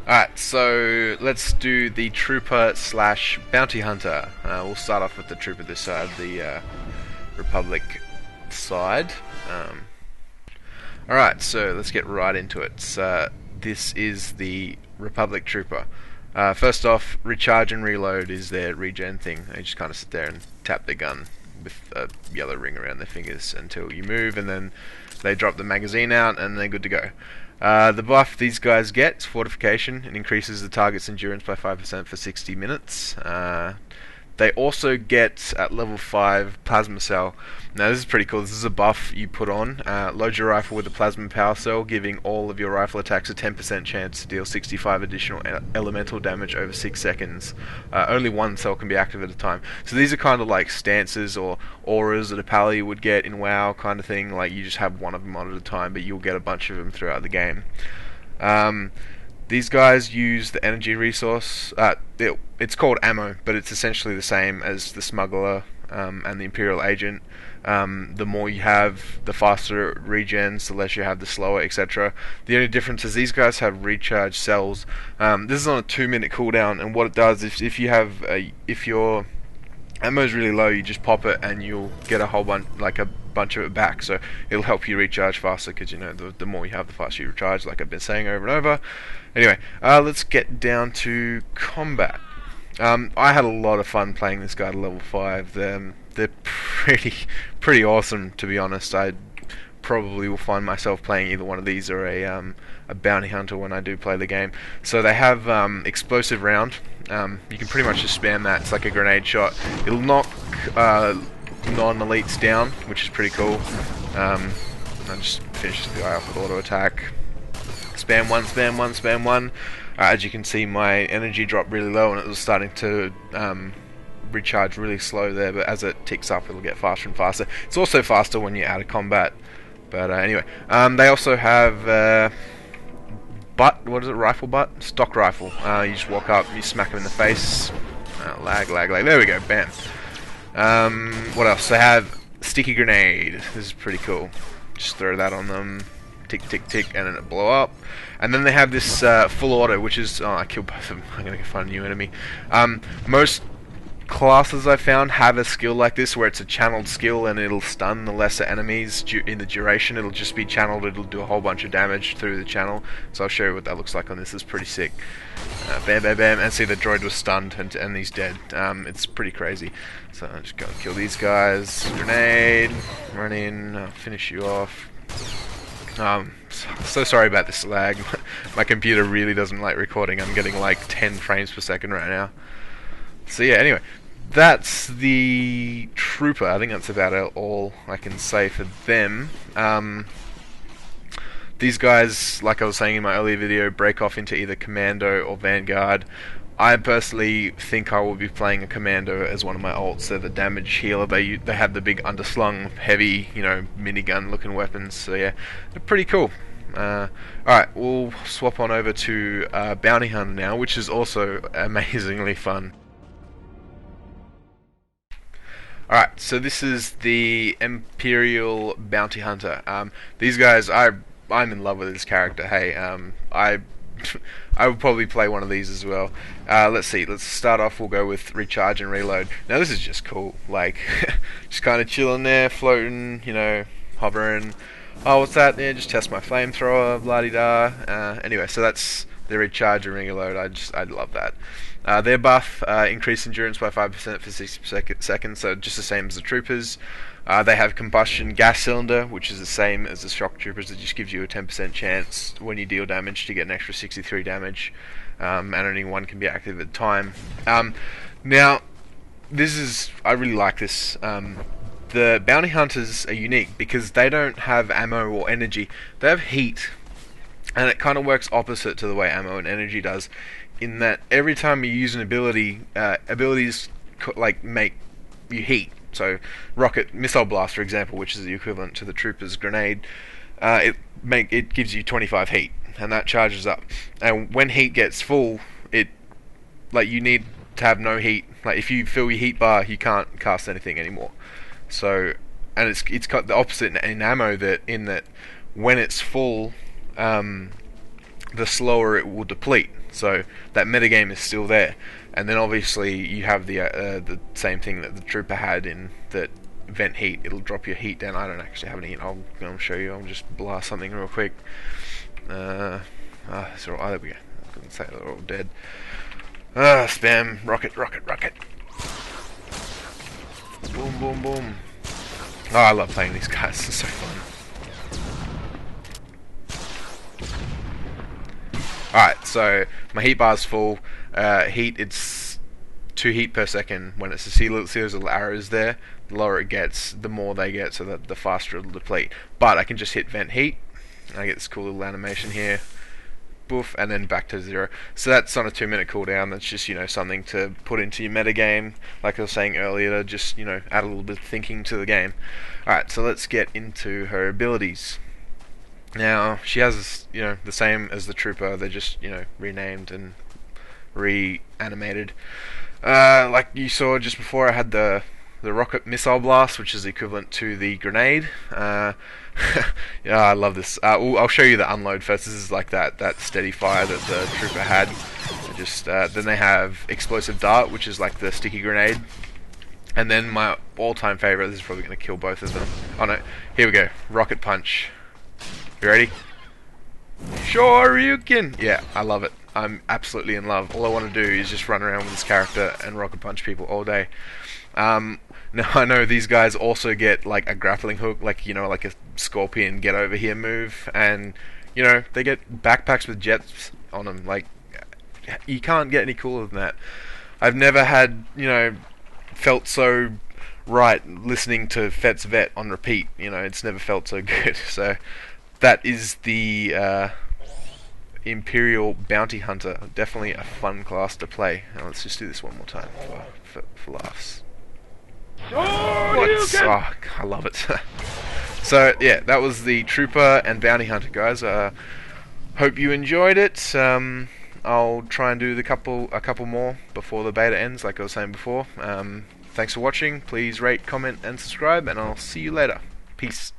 Alright, so let's do the trooper slash bounty hunter. We'll start off with the trooper this side, the Republic side. Alright, so let's get right into it. This is the Republic trooper. First off, recharge and reload is their regen thing. They just kind of sit there and tap their gun with a yellow ring around their fingers until you move, and then they drop the magazine out and they're good to go. The buff these guys get is fortification. It increases the target's endurance by 5% for 60 minutes. They also get, at level 5, Plasma Cell. Now this is pretty cool. This is a buff you put on. Load your rifle with a Plasma Power Cell, giving all of your rifle attacks a 10% chance to deal 65 additional elemental damage over 6 seconds. Only one cell can be active at a time. So these are kind of like stances or auras that a pally would get in WoW kind of thing. Like you just have one of them on at a time, but you'll get a bunch of them throughout the game. These guys use the energy resource. It's called ammo, but it's essentially the same as the smuggler and the Imperial agent. The more you have, the faster it regens, the less you have, the slower, etc. The only difference is these guys have recharge cells. This is on a 2-minute cooldown, and what it does is if your ammo is really low, you just pop it and you'll get a whole bunch, like a bunch of it back. So it'll help you recharge faster because you know the more you have, the faster you recharge, like I've been saying over and over. Anyway, let's get down to combat. I had a lot of fun playing this guy to level 5. They're pretty awesome, to be honest. I probably will find myself playing either one of these or a bounty hunter when I do play the game. So they have explosive round. You can pretty much just spam that. It's like a grenade shot. It'll knock non-elites down, which is pretty cool. I just finished the guy off with auto attack. Spam one, spam one, spam one. As you can see, my energy dropped really low and it was starting to recharge really slow there, but as it ticks up it'll get faster and faster. It's also faster when you're out of combat. But anyway, they also have rifle butt? Stock rifle. You just walk up, you smack them in the face. Lag. There we go, bam. What else? They have sticky grenade. This is pretty cool. Just throw that on them. Tick, tick, tick, and then it blow up. And then they have this full auto, which is... Oh, I killed both of them. I'm going to go find a new enemy. Most classes I found have a skill like this, where it's a channeled skill and it'll stun the lesser enemies in the duration. It'll just be channeled. It'll do a whole bunch of damage through the channel. So I'll show you what that looks like on this. It's pretty sick. Bam, bam, bam. And see, the droid was stunned and he's dead. It's pretty crazy. So I'm just going to kill these guys. Grenade. Run in. I'll finish you off. So sorry about this lag. My computer really doesn't like recording. I'm getting like 10 frames per second right now. So yeah, anyway, that's the trooper. I think that's about all I can say for them. These guys, like I was saying in my earlier video, break off into either commando or vanguard. I personally think I will be playing a commando as one of my ults. They're the damage healer. They have the big underslung, heavy, minigun looking weapons. So yeah, they're pretty cool. Alright, we'll swap on over to Bounty Hunter now, which is also amazingly fun. Alright, so this is the Imperial Bounty Hunter. These guys, I'm in love with this character. Hey, I would probably play one of these as well. Let's see, let's start off, we'll go with recharge and reload. Now this is just cool, like, just kind of chilling there, floating, hovering. Oh, what's that? Yeah, just test my flamethrower, blah-de-da. Anyway, so that's the recharge and reload. I love that. Their buff, increased endurance by 5% for 60 seconds, so just the same as the troopers. They have combustion gas cylinder, which is the same as the shock troopers. It just gives you a 10% chance when you deal damage to get an extra 63 damage, and only one can be active at a time. Now, I really like this. The bounty hunters are unique because they don't have ammo or energy. They have heat, and it kind of works opposite to the way ammo and energy does, in that every time you use an ability, abilities like make you heat. So missile blast, for example, which is the equivalent to the trooper's grenade, it gives you 25 heat, and that charges up. And when heat gets full, you need to have no heat. Like if you fill your heat bar, you can't cast anything anymore. So, and it's got the opposite in ammo, that when it's full, the slower it will deplete. So that metagame is still there. And then obviously you have the same thing that the trooper had in that vent heat. It'll drop your heat down. I don't actually have any heat. I'll show you. I'll just blast something real quick. There we go. I couldn't say they're all dead. Spam. Rocket, rocket, rocket. Boom, boom, boom. Oh, I love playing these guys. It's so fun. Alright, so my heat bar's full. Heat, it's 2 heat per second. When it's see those little arrows there, the lower it gets, the more they get, so that the faster it'll deplete. But I can just hit vent heat, and I get this cool little animation here. Boof, and then back to 0. So that's on a 2-minute cooldown. That's just, something to put into your metagame, like I was saying earlier, to just, add a little bit of thinking to the game. Alright, so let's get into her abilities. Now, she has, the same as the trooper. They're just, renamed and reanimated. Like you saw just before, I had the rocket missile blast, which is equivalent to the grenade. Yeah, I love this. I'll show you the unload first. This is like that steady fire that the trooper had. Just then they have explosive dart, which is like the sticky grenade. And then my all-time favorite. This is probably going to kill both of them. Oh no! Here we go. Rocket punch. You ready? Sure, you can. Yeah, I love it. I'm absolutely in love. All I want to do is just run around with this character and rocket punch people all day. Now I know these guys also get like a grappling hook, like like a scorpion get over here move, and they get backpacks with jets on them. Like, you can't get any cooler than that. I've never had felt so right listening to Fet's Vet on repeat. It's never felt so good. So that is the Imperial Bounty Hunter. Definitely a fun class to play. Now let's just do this one more time for laughs. Oh, I love it. So yeah, that was the Trooper and Bounty Hunter, guys. Hope you enjoyed it. I'll try and do a couple more before the beta ends, like I was saying before. Thanks for watching. Please rate, comment, and subscribe, and I'll see you later. Peace.